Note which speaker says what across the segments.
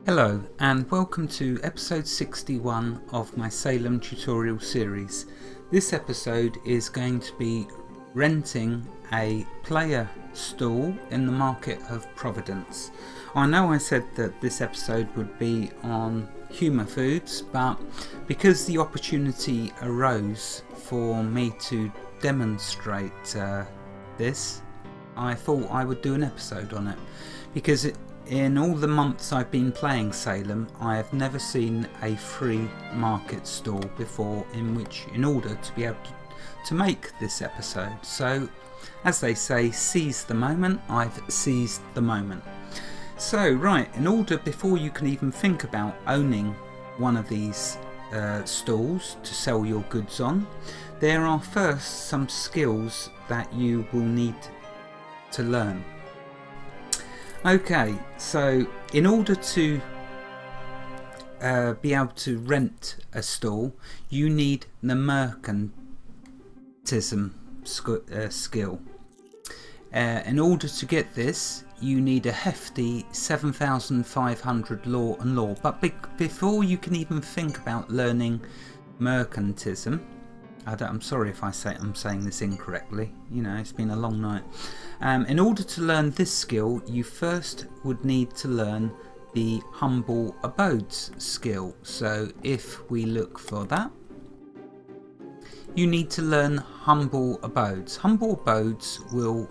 Speaker 1: Hello and welcome to episode 61 of my Salem tutorial series. This episode is going to be renting a player stall in the market of Providence. I know I said that this episode would be on humour foods, but because the opportunity arose for me to demonstrate this, I thought I would do an episode on it, because in all the months I've been playing Salem, I have never seen a free market stall before in order to be able to make this episode. So, as they say, seize the moment. I've seized the moment. So, right, before you can even think about owning one of these stalls to sell your goods on, there are first some skills that you will need to learn. Okay, so in order to be able to rent a stall, you need the mercantism skill. In order to get this, you need a hefty 7,500 law and law. But before you can even think about learning mercantism, I'm sorry if I'm saying this incorrectly, it's been a long night. In order to learn this skill, you first would need to learn the humble abodes skill. So if we look for that, you need to learn humble abodes. Humble abodes will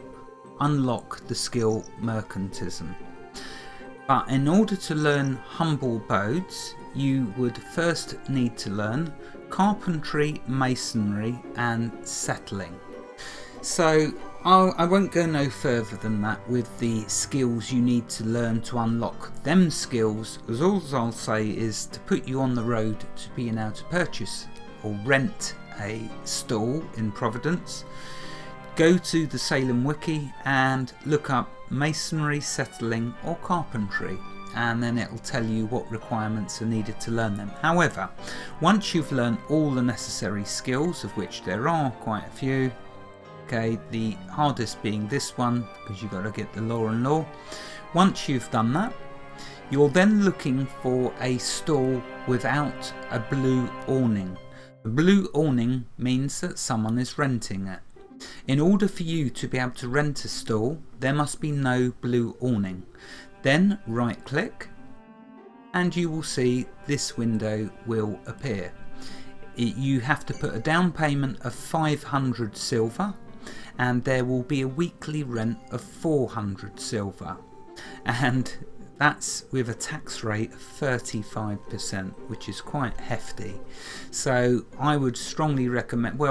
Speaker 1: unlock the skill mercantism. But in order to learn humble abodes, you would first need to learn carpentry, masonry and settling. So I won't go no further than that with the skills you need to learn to unlock them skills, as all I'll say is to put you on the road to being able to purchase or rent a stall in Providence. Go to the Salem wiki and look up masonry, settling or carpentry, and then it will tell you what requirements are needed to learn them. However, once you've learned all the necessary skills, of which there are quite a few, okay, the hardest being this one because you've got to get the law and law. Once you've done that, you're then looking for a stall without a blue awning. A blue awning means that someone is renting it. In order for you to be able to rent a stall, there must be no blue awning. Then right click and you will see this window will appear. You have to put a down payment of 500 silver and there will be a weekly rent of 400 silver, and that's with a tax rate of 35%, which is quite hefty. So I would strongly recommend,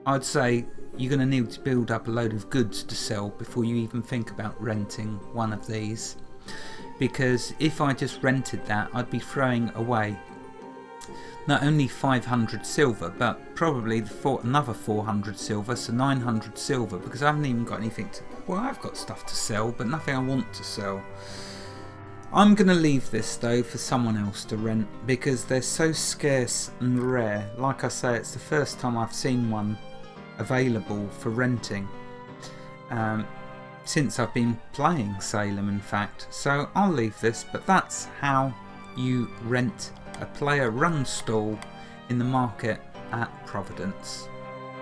Speaker 1: I'd say you're going to need to build up a load of goods to sell before you even think about renting one of these, because if I just rented that, I'd be throwing away not only 500 silver but probably another 400 silver, so 900 silver, because I haven't even got anything I've got stuff to sell but nothing I want to sell. I'm going to leave this though for someone else to rent because they're so scarce and rare. Like I say, it's the first time I've seen one available for renting since I've been playing Salem, in fact. So I'll leave this, but that's how you rent a player run stall in the market at Providence.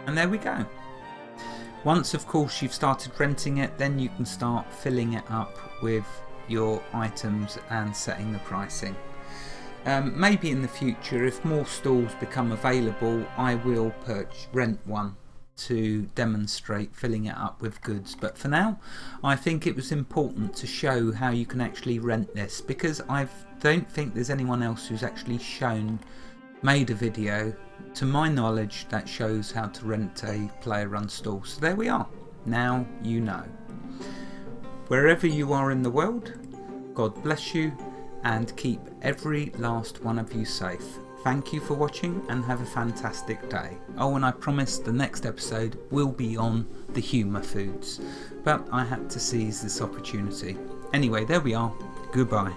Speaker 1: And there we go. Once of course you've started renting it, then you can start filling it up with your items and setting the pricing. Maybe in the future, if more stalls become available, I will rent one to demonstrate filling it up with goods. But for now, I think it was important to show how you can actually rent this, because I don't think there's anyone else who's actually made a video to my knowledge that shows how to rent a player run stall. So there we are. Now you know. Wherever you are in the world, God bless you and keep every last one of you safe. Thank you for watching and have a fantastic day. Oh, and I promise the next episode will be on the humour foods, but I had to seize this opportunity. Anyway, there we are. Goodbye.